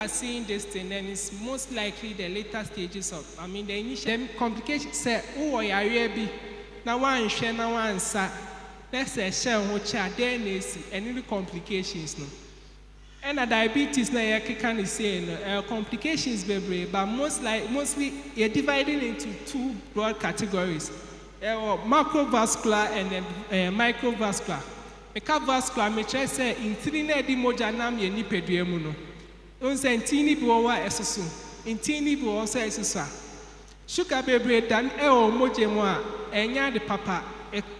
are seeing this thing, then it's most likely the later stages of, the initial complications say, oh, I be now one share, now one sa. Let's say, share which are then any complications. No, and a diabetes, na you can say, complications, baby, but mostly you're divided into two broad categories macrovascular and then microvascular. Macrovascular, me try say, in 3 di moja nam ye ni peduemuno. Unse intini buwa esusu, intini buwa also esusa. Sugar baby dan o moje mwa enya the papa.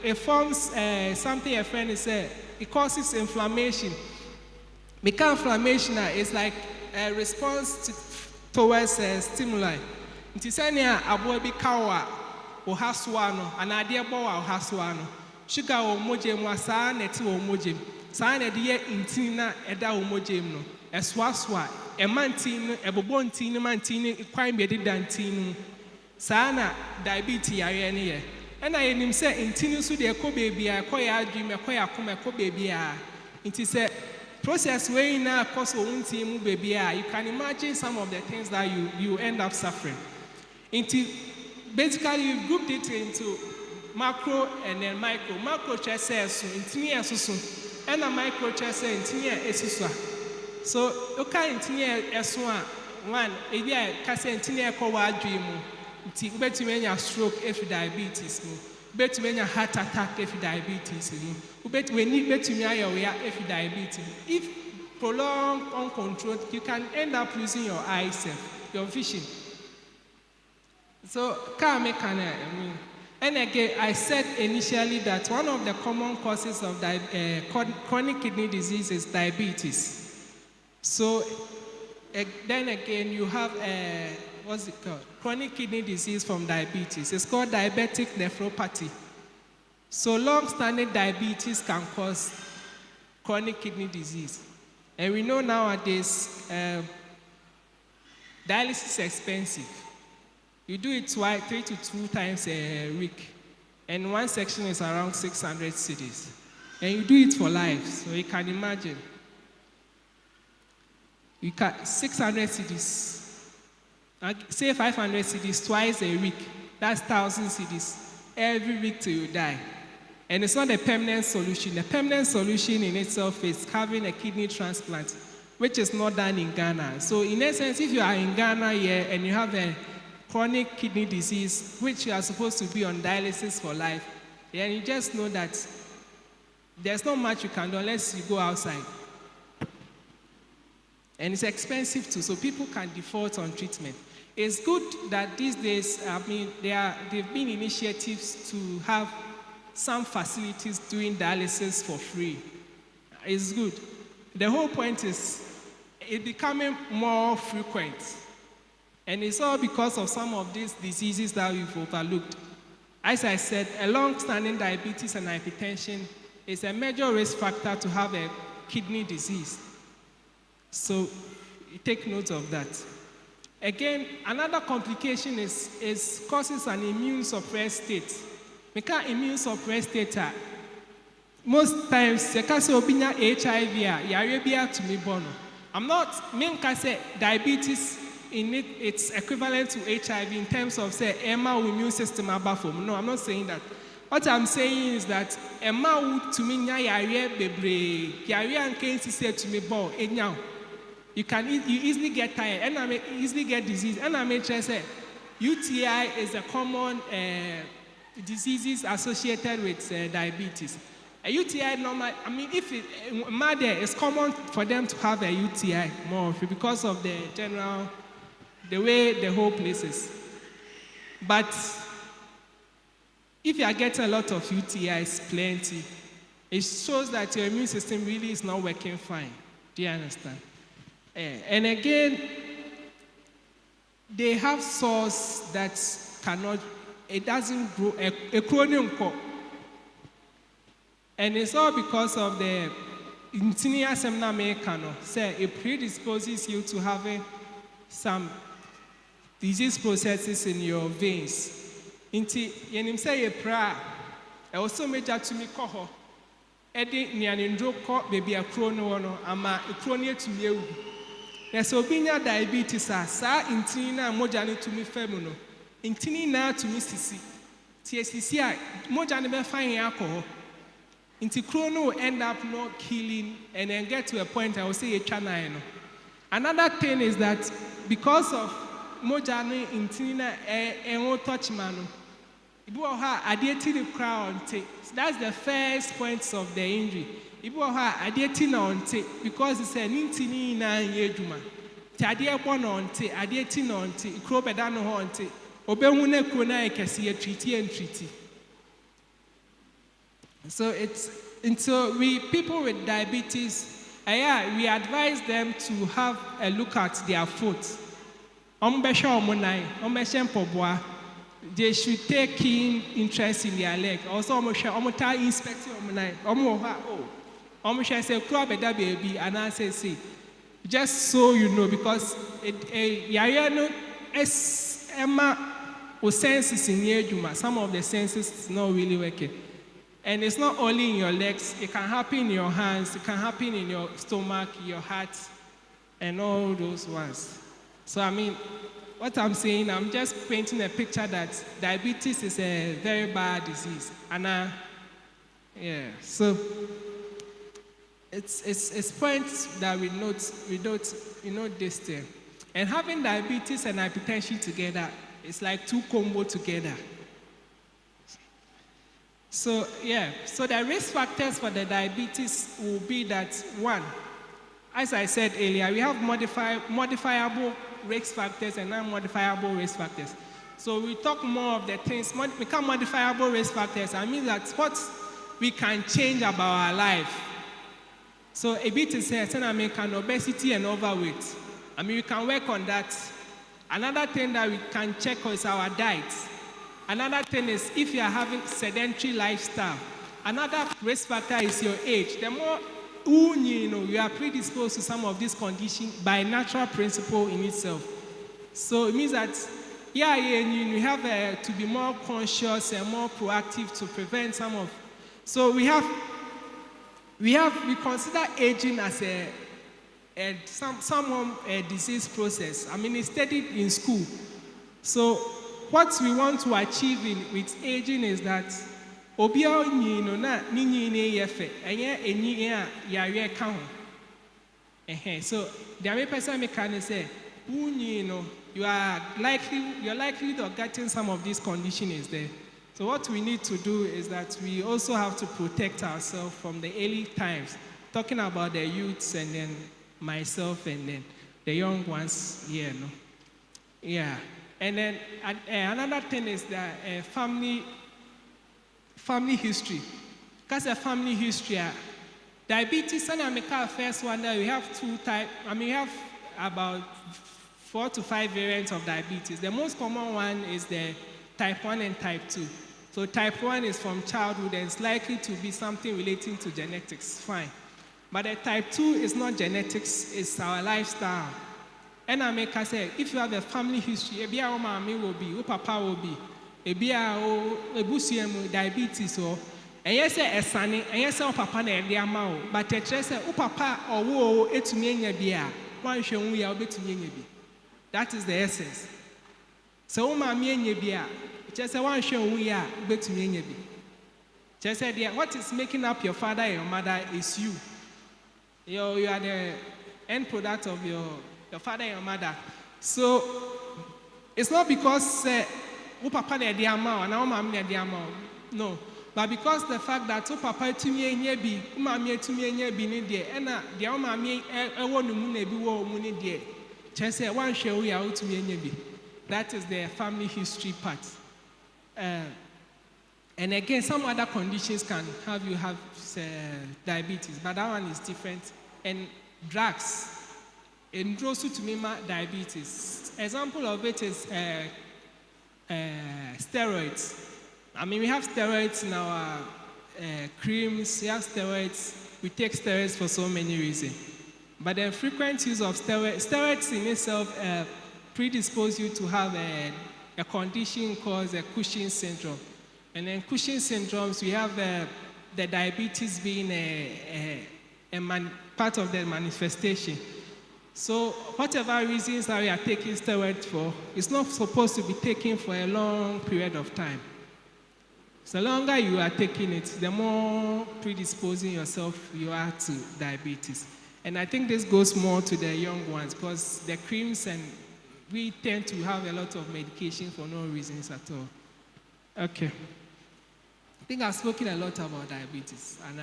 It forms something a friend say it causes inflammation. Because inflammation is like a response towards stimuli. Intisania abo bi kawa o haswano anadia bo wa haswano. Sugar o moje mwa sa neti o moje. Sa na de ye intina eda o moje no. Eswaswa e mantini e bobo ntini mantini kwan be de dantini sana diabetes yare ne ye and I nim say intini so de ko baby a ko ya adwime ko ya koma ko baby a nti say process wey na cause o ntini mu baby a you can imagine some of the things that you end up suffering. Nti basically you grouped it into macro and then micro. Macro says intini esusu and a micro says intini esusu. So, you can't S1, one, a year, Cassantina Cowa dream, bet you a stroke if diabetes, bet you a heart attack if diabetes, bet we need bet you if diabetes. If prolonged, uncontrolled, you can end up losing your eyes, your vision. So, and again, I said initially that one of the common causes of chronic kidney disease is diabetes. So then again, you have what's it called? Chronic kidney disease from diabetes. It's called diabetic nephropathy. So long-standing diabetes can cause chronic kidney disease. And we know nowadays, dialysis is expensive. You do it 3 to 2 times a week. And one section is around 600 cedis. And you do it for life, so you can imagine. You can 600 cedis, say 500 cedis twice a week. That's 1,000 cedis every week till you die. And it's not a permanent solution. The permanent solution in itself is having a kidney transplant, which is not done in Ghana. So in essence, if you are in Ghana here and you have a chronic kidney disease, which you are supposed to be on dialysis for life, then you just know that there's not much you can do unless you go outside. And it's expensive too, so people can default on treatment. It's good that these days, there have been initiatives to have some facilities doing dialysis for free. It's good. The whole point is it's becoming more frequent. And it's all because of some of these diseases that we've overlooked. As I said, a long-standing diabetes and hypertension is a major risk factor to have a kidney disease. So take note of that. Again, another complication is causes an immune suppressed state. Because immune suppressed state, most times, you can say HIV, to me born. I'm not, say diabetes in it's equivalent to HIV in terms of say immune system above. No, I'm not saying that. What I'm saying is that Emma to me to me born. You easily get tired, and I may easily get disease. And I may just say, UTI is a common diseases associated with diabetes. A UTI normal. If mother, it's common for them to have a UTI more because of the general, the way the whole place is. But if you are getting a lot of UTIs, plenty, it shows that your immune system really is not working fine. Do you understand? And again, they have sores that cannot, it doesn't grow, a chronium core. And it's all because of the intinia semina mecano. Say it predisposes you to having some disease processes in your veins. Inti, yenim say a prayer, I also made that to me coho. Eddie Nianindro caught baby a chrono, ama a chronia to you. There's obinya diabetes, sa intina mojani to me femuno. Intini na to me sisi. TSCI, mojani be fine alcohol. Inti chrono will end up not killing and then get to a point I will say a channel. Another thing is that because of mojani intina and touch manu, the crowd. That's the first point of the injury. Because it's an intini na yejuma. Tadia one on te, adietin on te, crobedano honte, obemune krona ekesi treaty and treaty. So we people with diabetes, we advise them to have a look at their food. They should take keen interest in their leg. Also, inspecting say baby, and I say, just so you know, because senses in some of the senses is not really working. And it's not only in your legs, it can happen in your hands, it can happen in your stomach, your heart, and all those ones. So I mean, what I'm saying, I'm just painting a picture that diabetes is a very bad disease. And so it's points that we note this thing. And having diabetes and hypertension together, it's like two combo together. So so the risk factors for the diabetes will be that one, as I said earlier, we have modifiable risk factors and non-modifiable risk factors. So we talk more of the things, become modifiable risk factors. I mean that's what we can change about our life. So a bit is American obesity and overweight. I mean we can work on that. Another thing that we can check is our diet. Another thing is if you are having sedentary lifestyle. Another risk factor is your age. The more you are predisposed to some of these conditions by natural principle in itself. So it means that you have to be more conscious and more proactive to prevent some of. So we consider aging as a disease process. I mean, it's studied in school. So what we want to achieve with aging is that obia no na ninyi ne yefe enye enyi a yare ka ho so the other person can say you're likely of getting some of this condition is there. So what we need to do is that we also have to protect ourselves from the early times, talking about the youths and then myself and then the young ones here. And then another thing is that family history. Because a family history, diabetes, and I make our first one that we have two types. I mean, we have about 4 to 5 variants of diabetes. The most common one is the type 1 and type 2. So type 1 is from childhood and it's likely to be something relating to genetics, fine. But the type 2 is not genetics, it's our lifestyle. And I make us say, if you have a family history, ebia o mami will be, o papa will be, ebia o ebusiemu diabetes or and yes esane and yes o papa na ede ama o but e kire say o papa owo o etumi enya bia wan hwe hu ya obetumi enya bi. That is the essence. So o mami enya bia e kire say wan hwe hu ya obetumi enya bi. Kire say what is making up your father and your mother is you. You are the end product of your father and your mother. So it's not because papa na ede ama o na mama na ede ama o. No. But because the fact that papa tumi enye bi, mama tumi enye bi ni de, na de mama ewo no mu na bi wo mu ni de. Che say wan hwe wo ya tumi enye bi. That is the family history part. And again, some other conditions can have you have diabetes, but that one is different. And drugs, endrosutumima diabetes. Example of it is steroids. I mean, we have steroids in our creams, we have steroids, we take steroids for so many reasons. But the frequent use of steroids in itself predispose you to have a condition called Cushing syndrome. And then Cushing syndromes, we have the diabetes being part of the manifestation. So whatever reasons that we are taking steroids for, it's not supposed to be taken for a long period of time. So the longer you are taking it, the more predisposing yourself you are to diabetes. And I think this goes more to the young ones because the creams and we tend to have a lot of medication for no reasons at all. Okay. I think I've spoken a lot about diabetes. And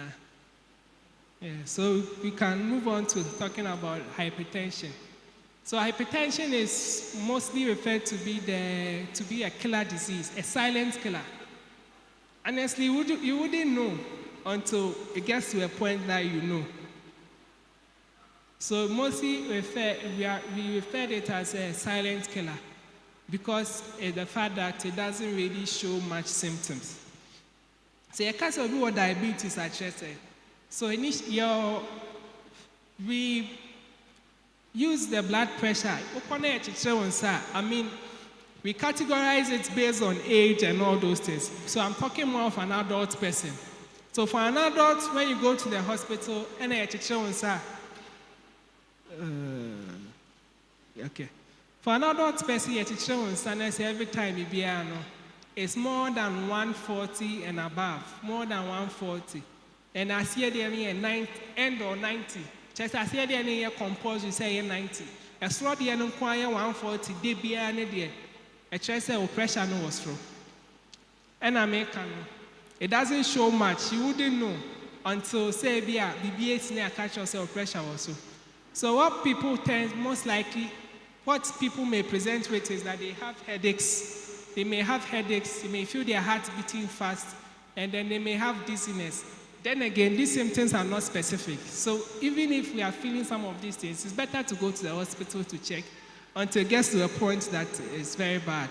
yeah, so we can move on to talking about hypertension. So hypertension is mostly referred to be a killer disease, a silent killer. Honestly, you wouldn't know until it gets to a point that you know. So mostly we refer it as a silent killer because the fact that it doesn't really show much symptoms. So you can't say what diabetes actually. So we use the blood pressure. I mean, we categorize it based on age and all those things. So I'm talking more of an adult person. So for an adult, when you go to the hospital, okay. For an adult person, every time you be it's more than 140 and above, more than 140. And I see the end or 90. Just I see the compulsory say 90. A slot the 140, they be an a chest pressure no was through. And American, it doesn't show much. You wouldn't know until say BBS near catch yourself pressure also. So what people tend most likely, what people may present with is that they have headaches. They may have headaches, they may feel their heart beating fast, and then they may have dizziness. Then again, these symptoms are not specific. So even if we are feeling some of these things, it's better to go to the hospital to check until it gets to a point that is very bad.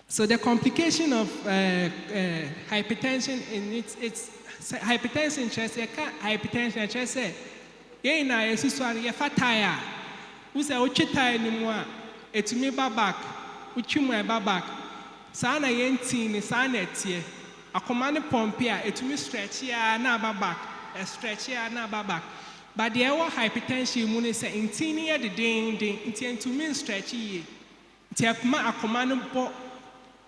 So the complication of hypertension in it's hypertension hypertension yeah na yesuswari ye fataya we say ochita anymore etumi babak uchimu babak saa na yenti ni saa na etie akoma ne pompe a etumi stretch ya na babak stretch ya na babak but the hypertension mu ne say intini ye de ding intentumi stretch ye ntiakoma akoma ne bo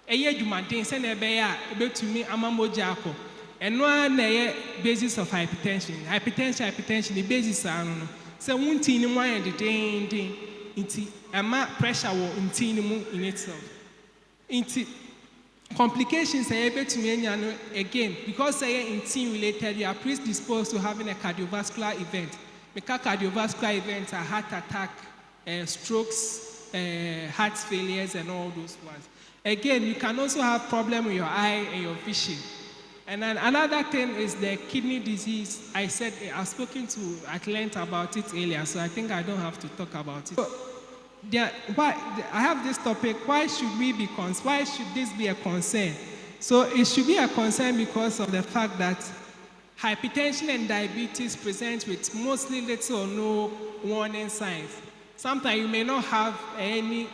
eye dwumaden se na ebe ya ebetumi amamoja akọ eno na ye basis of hypertension the basis anu no se wunti ni mu aye de ding nti ama pressure wo nti ni mu in itself nti complications are able to anya no again because they are nti related you are predisposed to having a cardiovascular event cardiovascular events are heart attack strokes heart failures and all those ones. Again, you can also have problem with your eye and your vision. And then another thing is the kidney disease. I said I've spoken to at length about it earlier, so I think I don't have to talk about it. So, I have this topic. Why should this be a concern? So it should be a concern because of the fact that hypertension and diabetes present with mostly little or no warning signs. Sometimes you may not have any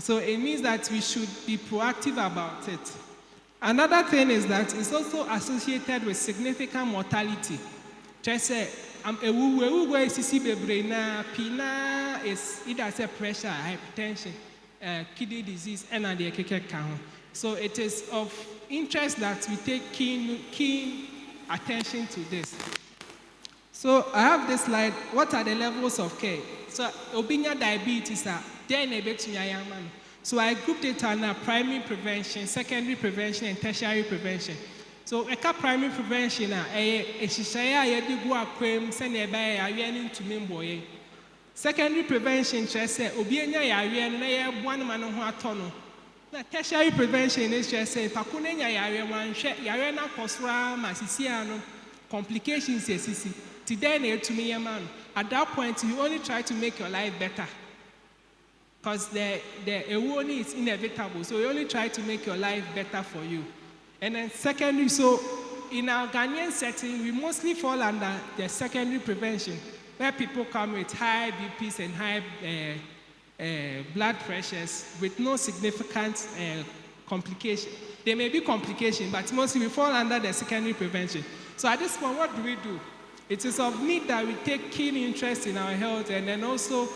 so it means that we should be proactive about it. Another thing is that it's also associated with significant mortality. Just say, pina is either pressure, hypertension, kidney disease, and so it is of interest that we take keen attention to this. So I have this slide. What are the levels of care? So obinya diabetes are then a bit so I grouped it under primary prevention, secondary prevention, and tertiary prevention. So primary prevention secondary prevention just say tertiary prevention is just say complications today to me man. At that point you only try to make your life better. Because the warning is inevitable, so we only try to make your life better for you. And then secondly, so in our Ghanaian setting, we mostly fall under the secondary prevention, where people come with high BPs and high blood pressures with no significant complication. There may be complication, but mostly we fall under the secondary prevention. So at this point, what do we do? It is of need that we take keen interest in our health and then also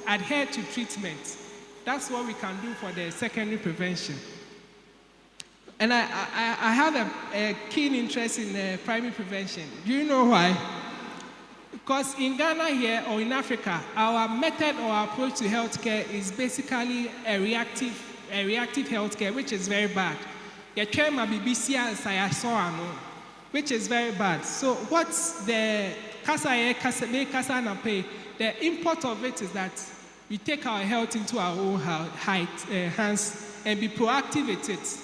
adhere to treatment. That's what we can do for the secondary prevention. And I have a keen interest in primary prevention. Do you know why? Because in Ghana here or in Africa, our method or approach to healthcare is basically a reactive healthcare, which is very bad. Which is very bad. So what's the the import of it is that we take our health into our own hands and be proactive with it.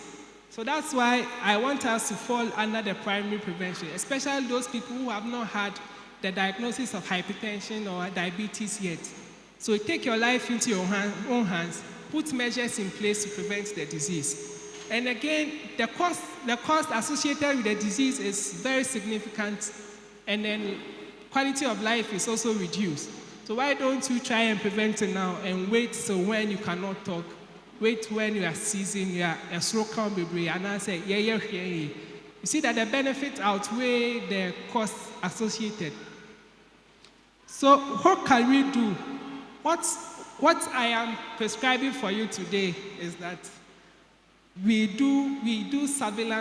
So that's why I want us to fall under the primary prevention, especially those people who have not had the diagnosis of hypertension or diabetes yet. So take your life into your own hands, put measures in place to prevent the disease. And again, the cost associated with the disease is very significant, and then quality of life is also reduced. So why don't you try and prevent it now and wait so when you cannot talk, wait when you are seizing, you are a slow count baby, and I say, yeah. You see that the benefits outweigh the costs associated. So what can we do? What I am prescribing for you today is that we do surveillance